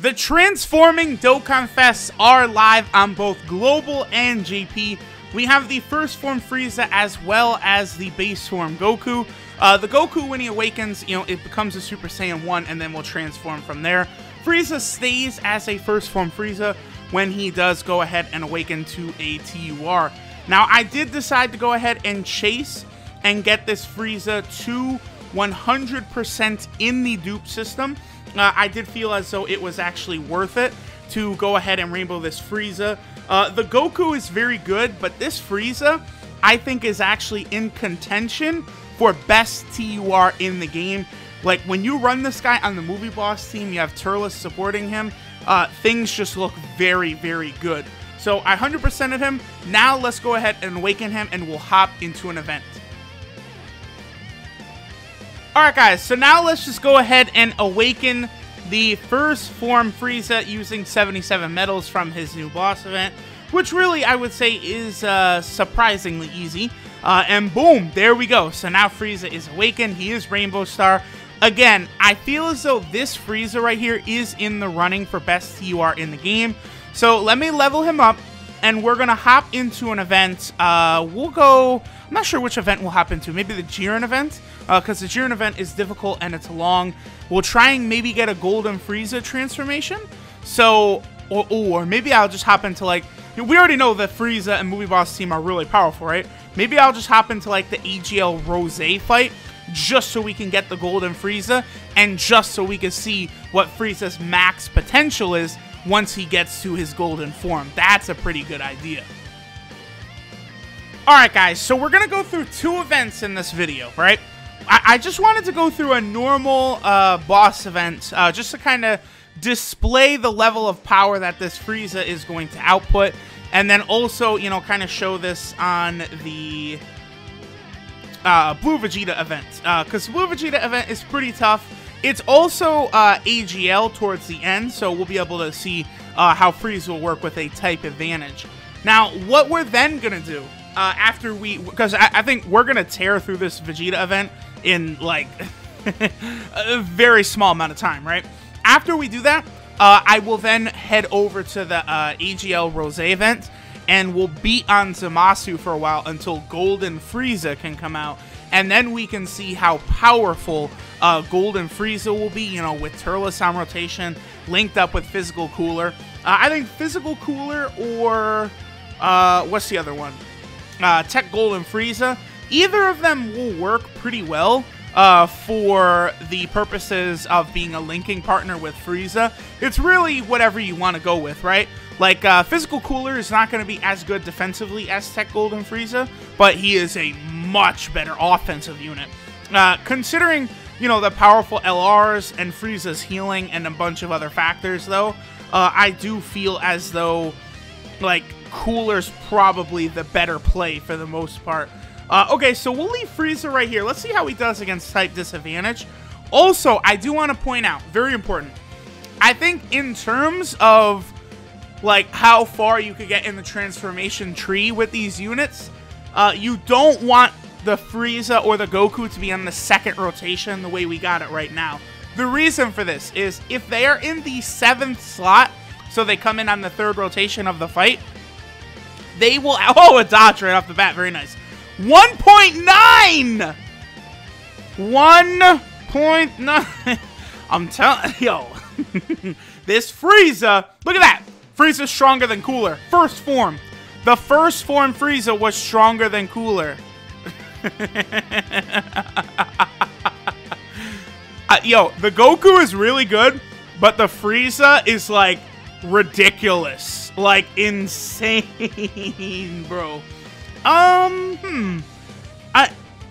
The Transforming Dokkan Fests are live on both Global and JP. We have the first form Frieza as well as the base form Goku. The Goku, when he awakens, it becomes a Super Saiyan 1 and then will transform from there. Frieza stays as a first form Frieza when he does go ahead and awaken to a TUR. Now, I did decide to go ahead and chase and get this Frieza to 100% in the dupe system. I did feel as though it was actually worth it to go ahead and rainbow this Frieza. The Goku is very good, but this Frieza, I think, is actually in contention for best TUR in the game. Like, when you run this guy on the movie boss team, you have Turles supporting him, things just look very, very good. So I 100%ed him. Now let's go ahead and awaken him, and we'll hop into an event. Alright guys, so now let's just go ahead and awaken the first form Frieza using 77 medals from his new boss event, which really I would say is surprisingly easy. And boom, there we go. So now Frieza is awakened, he is Rainbow Star. Again, I feel as though this Frieza right here is in the running for best TUR in the game. So let me level him up, and we're going to hop into an event. We'll go, I'm not sure which event we'll hop into. Maybe the Jiren event, because the Jiren event is difficult and it's long. We'll try and maybe get a Golden Frieza transformation. So, or maybe I'll just hop into, like, we already know that Frieza and Movie Boss team are really powerful, right? Maybe I'll just hop into, like, the AGL Rose fight, just so we can get the Golden Frieza, and just so we can see what Frieza's max potential is once he gets to his golden form. That's a pretty good idea. Alright guys, so we're going to go through two events in this video, right? I just wanted to go through a normal boss event, just to kind of display the level of power that this Frieza is going to output, and then also, kind of show this on the Blue Vegeta event, because Blue Vegeta event is pretty tough. It's also AGL towards the end, so we'll be able to see how Frieza will work with a type advantage. Now, what we're then going to do, after because I think we're going to tear through this Vegeta event in, like, a very small amount of time, right? After we do that, I will then head over to the AGL Rose event, and we'll beat on Zamasu for a while until Golden Frieza can come out, and then we can see how powerful Golden Frieza will be, with Turles on rotation, linked up with Physical Cooler. I think Physical Cooler or, what's the other one? Tech Golden Frieza. Either of them will work pretty well for the purposes of being a linking partner with Frieza. It's really whatever you want to go with, right? Like, Physical Cooler is not going to be as good defensively as Tech Golden Frieza, but he is a much better offensive unit. Considering, the powerful LRs and Frieza's healing and a bunch of other factors, though, I do feel as though, like, Cooler's probably the better play for the most part. Okay, so we'll leave Frieza right here. Let's see how he does against type disadvantage. Also, I do want to point out, very important, I think in terms of, like, how far you could get in the transformation tree with these units, you don't want the Frieza or the Goku to be on the second rotation the way we got it right now. The reason for this is if they are in the 7th slot, so they come in on the 3rd rotation of the fight, they will... Oh, a dodge right off the bat. Very nice. 1.9! 1.9. I'm telling... Yo. This Frieza... Look at that. Frieza's stronger than Cooler. First form. The first form Frieza was stronger than Cooler. Yo, the Goku is really good, but the Frieza is, like, ridiculous. Like, insane, bro.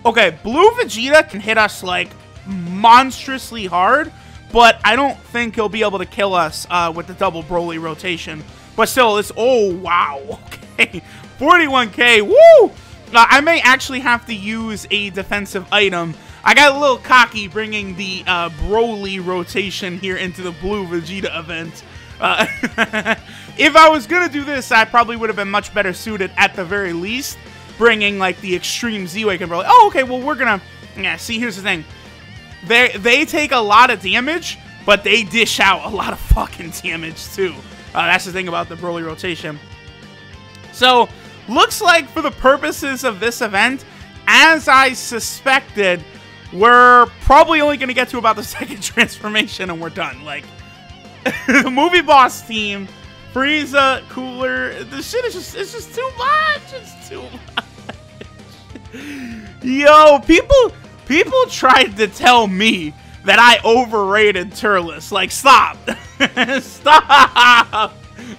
Okay, Blue Vegeta can hit us, like, monstrously hard, but I don't think he'll be able to kill us with the double Broly rotation. But still, it's... Oh, wow. Okay. 41k. Woo! I may actually have to use a defensive item. I got a little cocky bringing the Broly rotation here into the Blue Vegeta event. If I was going to do this, I probably would have been much better suited at the very least, bringing, like, the Extreme Z-Awaken Broly. Oh, okay, well, we're going to... Yeah, see, here's the thing. They take a lot of damage, but they dish out a lot of fucking damage too. That's the thing about the Broly rotation. So, looks like for the purposes of this event, as I suspected, we're probably only going to get to about the second transformation and we're done. Like, the movie boss team, Frieza, Cooler, the shit is just, it's just too much. It's too much. Yo, people tried to tell me that I overrated Turles. Like, stop. Stop.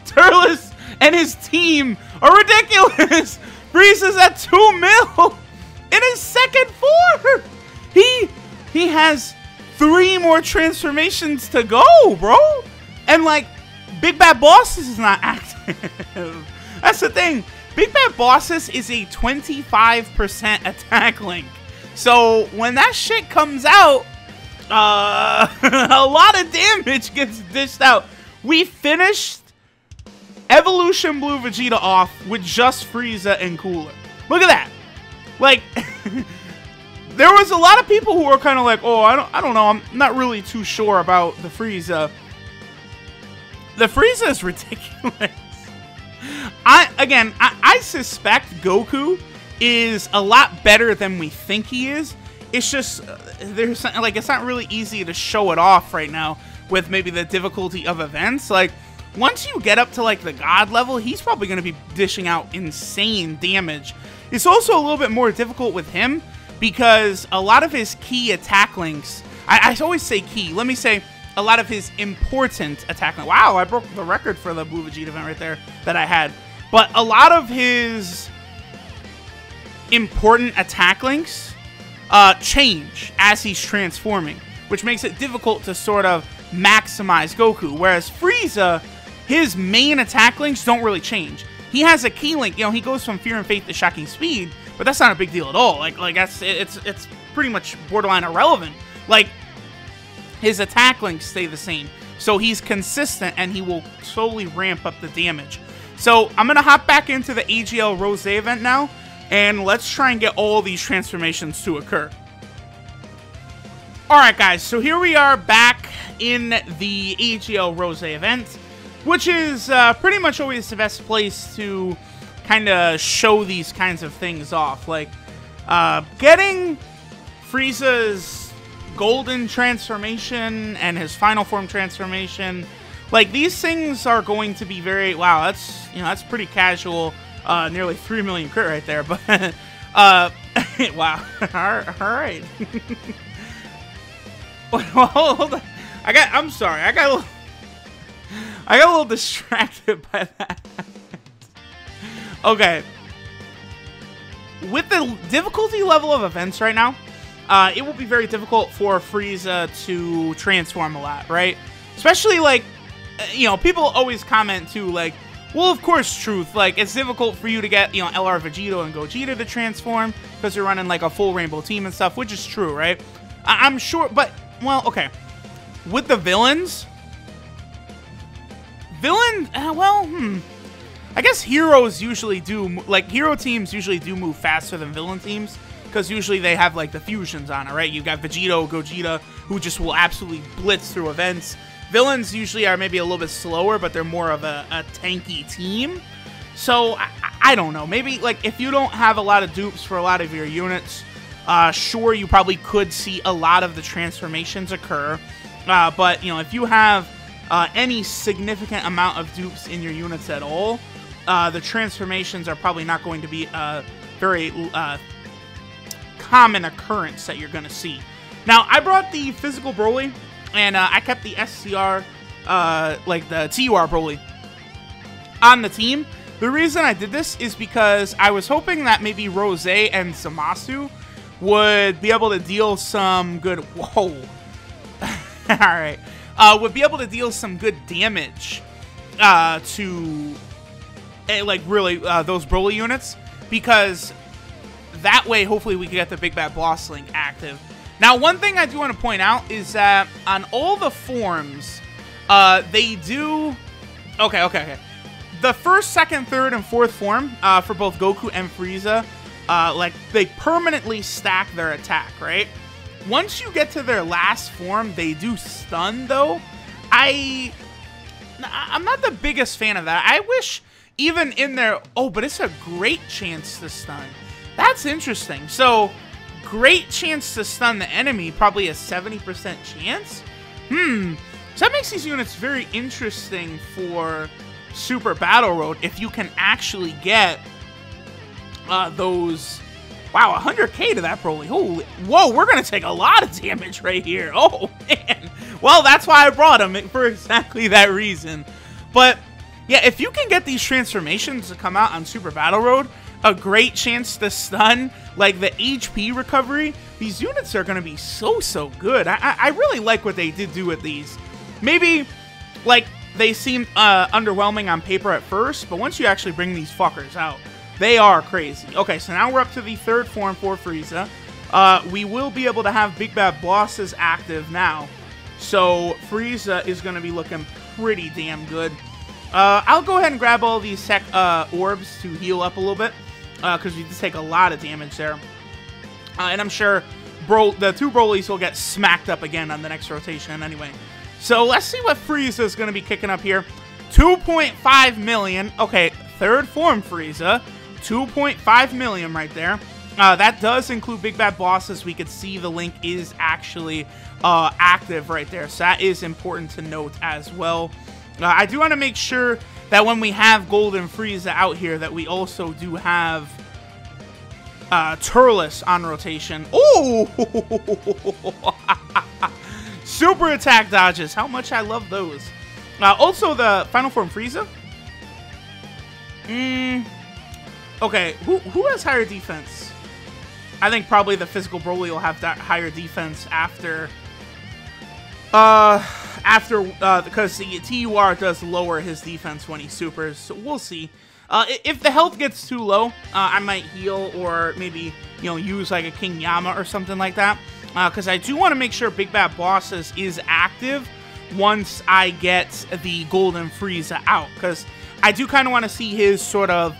Turles and his team are ridiculous. Frieza's at 2 mil in his second form. He has 3 more transformations to go, bro. And, like, Big Bad Bosses is not active. That's the thing. Big Bad Bosses is a 25% attack link. So, when that shit comes out, a lot of damage gets dished out. We finished Evolution Blue Vegeta off with just Frieza and Cooler. Look at that. Like, there was a lot of people who were kind of like, oh, I don't know. I'm not really too sure about the Frieza. The Frieza is ridiculous. I suspect Goku is a lot better than we think he is. It's just, it's not really easy to show it off right now with maybe the difficulty of events. Like, once you get up to, like, the God level, he's probably going to be dishing out insane damage. It's also a little bit more difficult with him because a lot of his key attack links, I always say key, let me say a lot of his important attack links. Wow, I broke the record for the Blue Vegeta event right there that I had. But a lot of his important attack links change as he's transforming, which makes it difficult to sort of maximize Goku. Whereas Frieza, his main attack links don't really change. He has a key link, you know, he goes from Fear and Faith to Shocking Speed, but that's not a big deal at all. Like it's pretty much borderline irrelevant. Like, his attack links stay the same, so he's consistent and he will slowly ramp up the damage. So I'm gonna hop back into the AGL Rose event now, and let's try and get all these transformations to occur. Alright guys, so here we are back in the AGL Rose event, which is pretty much always the best place to kind of show these kinds of things off. Like, getting Frieza's golden transformation and his final form transformation, like, these things are going to be very, wow, that's, you know, that's pretty casual. Nearly 3 million crit right there, but wow. Alright. Hold on. I'm sorry, I got a little distracted by that. Okay. With the difficulty level of events right now, it will be very difficult for Frieza to transform a lot, right? Especially, like, you know, people always comment too, like, well, of course, Truth, like, it's difficult for you to get, you know, LR Vegito and Gogeta to transform because you're running, like, a full Rainbow team and stuff, which is true, right? I'm sure, but, well, okay. With the villains, I guess heroes usually do, like, hero teams usually do move faster than villain teams because usually they have, like, the fusions on it, right? You've got Vegito, Gogeta, who just will absolutely blitz through events. Villains usually are maybe a little bit slower, but they're more of a tanky team. So, I don't know. Maybe, like, if you don't have a lot of dupes for a lot of your units, sure, you probably could see a lot of the transformations occur. But, you know, if you have any significant amount of dupes in your units at all, the transformations are probably not going to be a very common occurrence that you're going to see. Now, I brought the physical Broly, and I kept the SCR, like the TUR Broly, on the team. The reason I did this is because I was hoping that maybe Rose and Zamasu would be able to deal some good... Whoa. Alright. Would be able to deal some good damage to, like, really, those Broly units. Because that way, hopefully, we can get the Big Bad Boss Link active. Now, one thing I do want to point out is that on all the forms, they do... Okay. The first, second, third, and fourth form for both Goku and Frieza, like, they permanently stack their attack, right? once you get to their last form, they do stun, though. I'm not the biggest fan of that. I wish even in their... Oh, but it's a great chance to stun. That's interesting. So, great chance to stun the enemy, probably a 70% chance? So that makes these units very interesting for Super Battle Road if you can actually get those... Wow, 100k to that Broly. Holy... Whoa, we're going to take a lot of damage right here. Oh, man. Well, that's why I brought him, for exactly that reason. But, yeah, if you can get these transformations to come out on Super Battle Road, a great chance to stun, like the HP recovery, these units are going to be so good. I really like what they did do with these. Maybe, like, they seem underwhelming on paper at first, but once you actually bring these fuckers out, they are crazy. Okay, so now we're up to the third form for Frieza. We will be able to have Big Bad Bosses active now. So Frieza is going to be looking pretty damn good. I'll go ahead and grab all these tech orbs to heal up a little bit, because we just take a lot of damage there. And I'm sure the two Brolys will get smacked up again on the next rotation anyway. So let's see what Frieza is going to be kicking up here. 2.5 million. Okay, third form Frieza. 2.5 million right there. That does include Big Bad Bosses. We could see the link is actually active right there. So that is important to note as well. I do want to make sure that when we have Golden Frieza out here, that we also do have Turles on rotation. Oh! Super attack dodges. How much I love those. Also, the final form Frieza. Okay, who has higher defense? I think probably the physical Broly will have that higher defense after because the TUR does lower his defense when he supers, so we'll see. If the health gets too low, I might heal or maybe, you know, use like a King Yama or something like that, because I do want to make sure Big Bad Bosses is active once I get the Golden Frieza out, because I do kind of want to see his sort of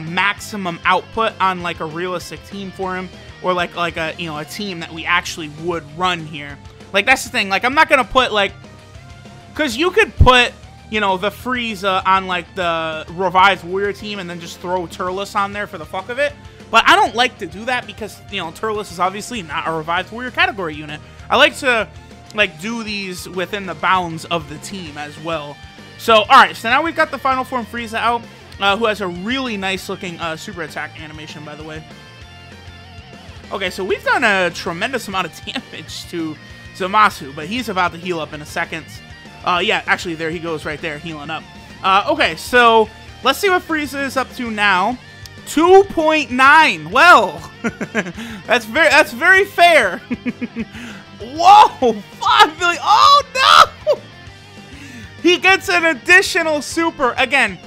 maximum output on like a realistic team for him, or like a, you know, a team that we actually would run here. Like, that's the thing. Like, I'm not gonna put like, because you could put, you know, the Frieza on like the Revived Warrior team and then just throw Turles on there for the fuck of it. But I don't like to do that because, you know, Turles is obviously not a Revived Warrior category unit. I like to like do these within the bounds of the team as well. So, alright, so now we've got the final form Frieza out, who has a really nice looking super attack animation, by the way. Okay, so we've done a tremendous amount of damage to Zamasu, but he's about to heal up in a second. Yeah, actually, there he goes right there, healing up. Okay, so let's see what Frieza is up to now. 2.9. Well, that's very fair. Whoa, 5 million. Oh, no! He gets an additional super. Again,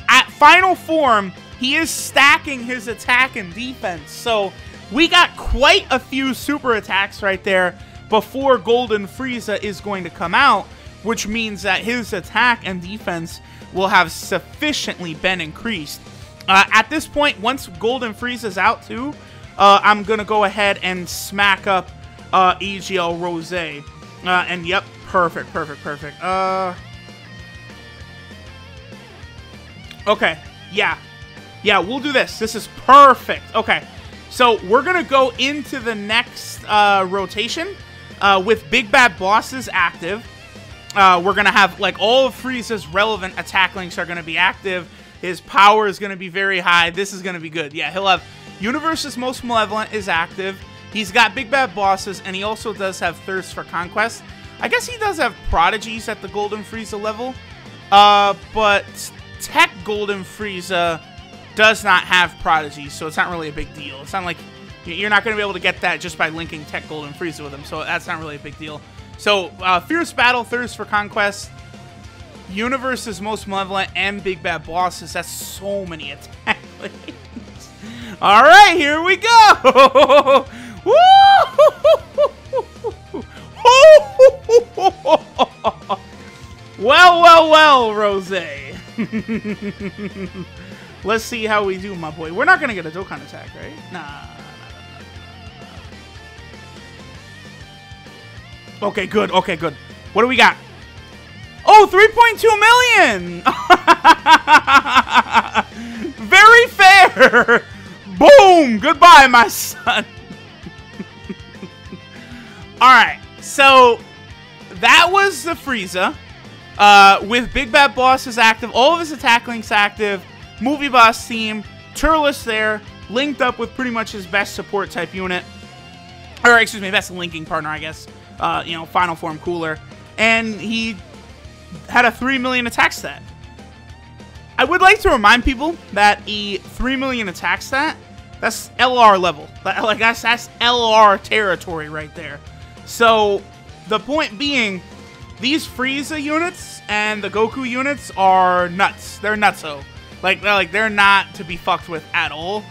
at final form, he is stacking his attack and defense. So we got quite a few super attacks right there before Golden Frieza is going to come out, which means that his attack and defense will have sufficiently been increased. At this point, once Golden Frieza's out too, I'm going to go ahead and smack up EGL Rose. And yep, perfect. Okay, yeah, we'll do this. This is perfect. Okay, so we're going to go into the next rotation with Big Bad Bosses active. We're going to have, like, all of Frieza's relevant attack links are going to be active. His power is going to be very high. This is going to be good. Yeah, he'll have Universe's Most Malevolent is active. He's got Big Bad Bosses, and he also does have Thirst for Conquest. I guess he does have Prodigies at the Golden Frieza level. But Tech Golden Frieza does not have Prodigies, so it's not really a big deal. It's not like you're not going to be able to get that just by linking Tech Golden Frieza with him, so that's not really a big deal. So, Fierce Battle, Thirst for Conquest, Universe's Most Malevolent, and Big Bad Bosses. That's so many attack links. Alright, here we go! Well, Rose. Let's see how we do, my boy. We're not going to get a Dokkan attack, right? Nah. Okay, good. Okay, good. What do we got? Oh, 3.2 million! Very fair! Boom! Goodbye, my son. Alright, so that was the Frieza. With Big Bad Boss is active, all of his attack links active, Movie Boss team, Turles there, linked up with pretty much his best support type unit. Or, excuse me, best linking partner, I guess. You know, Final Form Cooler. And he had a 3 million attack stat. I would like to remind people that a 3 million attack stat, that's LR level. Like, that's LR territory right there. So, the point being, these Frieza units and the Goku units are nuts. They're nutso. Like, they're not to be fucked with at all.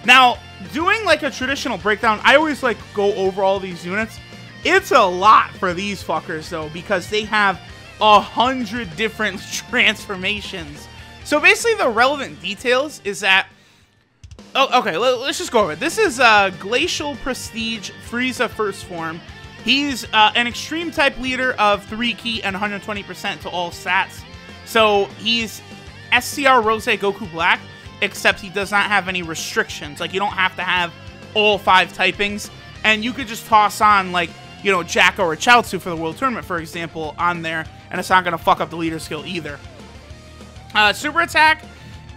Now, doing like a traditional breakdown, I always like go over all these units. It's a lot for these fuckers though, because they have 100 different transformations. So basically the relevant details is that, oh, okay, let's just go over it. This is Glacial Prestige Frieza First Form. He's an extreme type leader of 3 key and 120% to all stats. So he's SCR Rose Goku Black, except he does not have any restrictions. Like, you don't have to have all 5 typings, and you could just toss on, like, you know, Jacko or Chaozu for the World Tournament, for example, on there, and it's not going to fuck up the leader skill either. Super Attack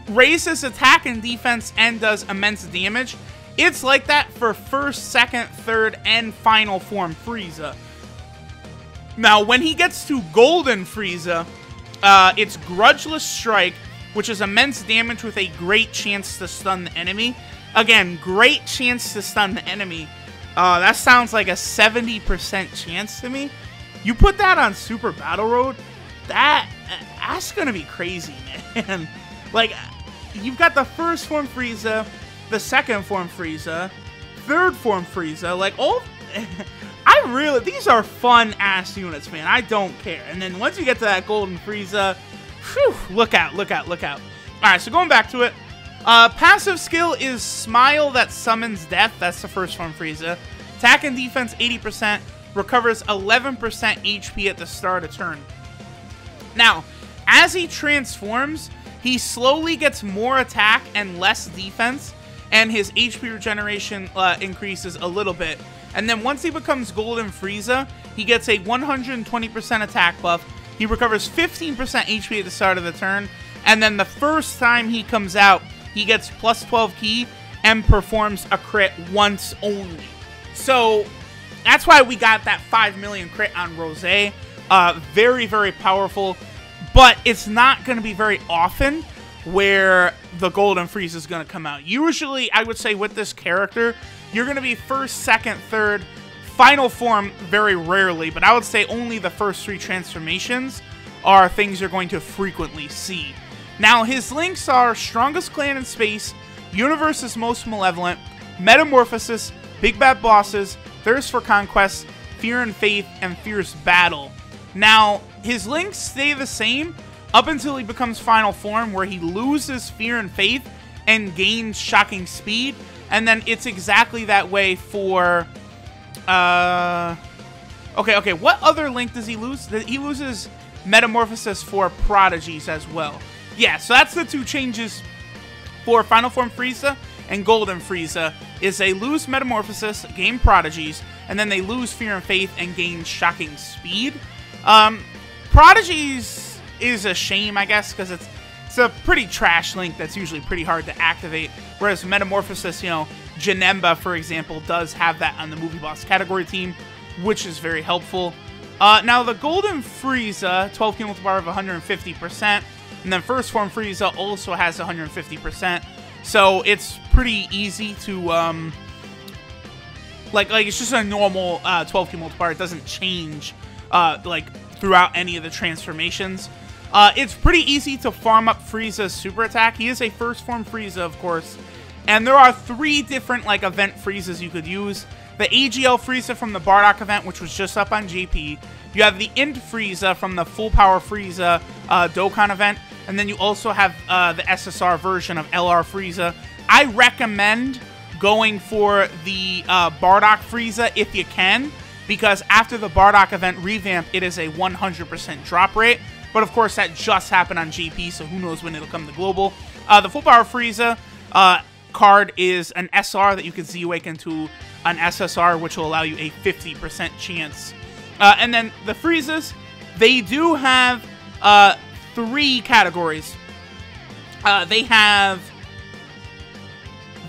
raises attack and defense and does immense damage. It's like that for first, second, third, and final form Frieza. Now, when he gets to Golden Frieza, it's Grudgeless Strike, which is immense damage with a great chance to stun the enemy. Again, great chance to stun the enemy. That sounds like a 70% chance to me. You put that on Super Battle Road, that's gonna be crazy, man. Like, you've got the first form Frieza, the second form Frieza, third form Frieza, like, all... these are fun-ass units, man. I don't care. And then once you get to that Golden Frieza, whew, look out, look out, look out. Alright, so going back to it. Passive skill is Smile that summons death. That's the first form Frieza. Attack and defense 80%. Recovers 11% HP at the start of turn. Now, as he transforms, he slowly gets more attack and less defense. And his HP regeneration increases a little bit. And then once he becomes Golden Frieza, he gets a 120% attack buff. He recovers 15% HP at the start of the turn. And then the first time he comes out, he gets plus 12 key and performs a crit once only. So that's why we got that 5 million crit on Rose. Very, very powerful. But it's not going to be very often where the Golden Frieza is going to come out. Usually, I would say with this character, you're going to be first, second, third, final form very rarely, but I would say only the first 3 transformations are things you're going to frequently see. Now, his links are Strongest Clan in Space, Universe is Most Malevolent, Metamorphosis, Big Bad Bosses, Thirst for Conquest, Fear and Faith, and Fierce Battle. Now, his links stay the same up until he becomes Final Form, where he loses Fear and Faith and gains Shocking Speed. And then it's exactly that way for... Okay, what other link does he lose? He loses Metamorphosis for Prodigies as well. Yeah, so that's the 2 changes for Final Form Frieza and Golden Frieza, is they lose Metamorphosis, gain Prodigies, and then they lose Fear and Faith and gain Shocking Speed. Prodigies is a shame, I guess, because it's a pretty trash link that's usually pretty hard to activate, whereas Metamorphosis, you know, Janemba, for example, does have that on the Movie Boss category team, which is very helpful. Now, the Golden Frieza, 12 key multiplier of 150%, and then First Form Frieza also has 150%, so it's pretty easy to, like it's just a normal 12 key multiplier. It doesn't change, like, throughout any of the transformations. It's pretty easy to farm up Frieza's super attack. He is a First Form Frieza, of course, and there are 3 different, like, event Friezas you could use. The AGL Frieza from the Bardock event, which was just up on JP. You have the Int Frieza from the Full Power Frieza Dokkan event. And then you also have the SSR version of LR Frieza. I recommend going for the Bardock Frieza if you can, because after the Bardock event revamp, it is a 100% drop rate. But of course, that just happened on GP, so who knows when it'll come to Global. The Full Power Frieza card is an SR that you can Z-Awaken to an SSR, which will allow you a 50% chance. And then the Friezas, they do have 3 categories. They have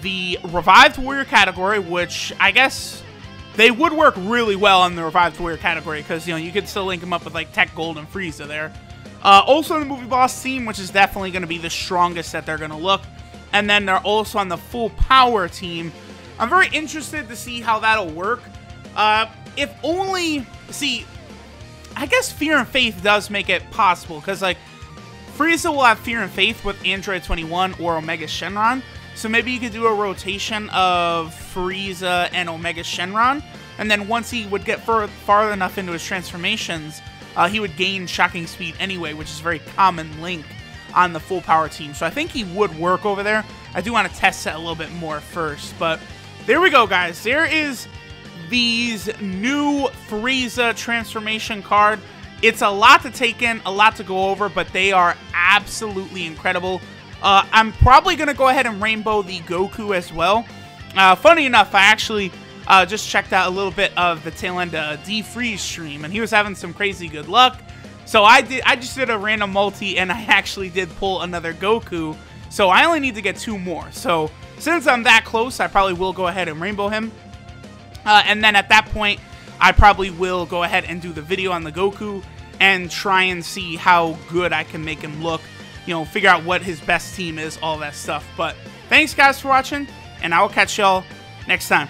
the Revived Warrior category, which I guess they would work really well in the Revived Warrior category, because, you know, you could still link them up with, like, Tech Gold and Frieza there. Also the Movie Boss team, which is definitely going to be the strongest that they're going to look. And then they're also on the Full Power team. I'm very interested to see how that'll work. If only... See, I guess Fear and Faith does make it possible, because, like, Frieza will have Fear and Faith with Android 21 or Omega Shenron. So maybe you could do a rotation of Frieza and Omega Shenron. And then once he would get far enough into his transformations, he would gain Shocking Speed anyway, which is a very common link on the Full Power team. So I think he would work over there. I do want to test that a little bit more first. But there we go, guys. There is these new Frieza transformation card. It's a lot to take in, a lot to go over, but they are absolutely incredible. I'm probably going to go ahead and rainbow the Goku as well. Funny enough, I actually just checked out a little bit of the tail end D-Freeze stream, and he was having some crazy good luck. So I just did a random multi, and I actually did pull another Goku. So I only need to get 2 more. So since I'm that close, I probably will go ahead and rainbow him. And then at that point, I probably will go ahead and do the video on the Goku and try and see how good I can make him look. You know, figure out what his best team is, all that stuff. But thanks, guys, for watching, and I will catch y'all next time.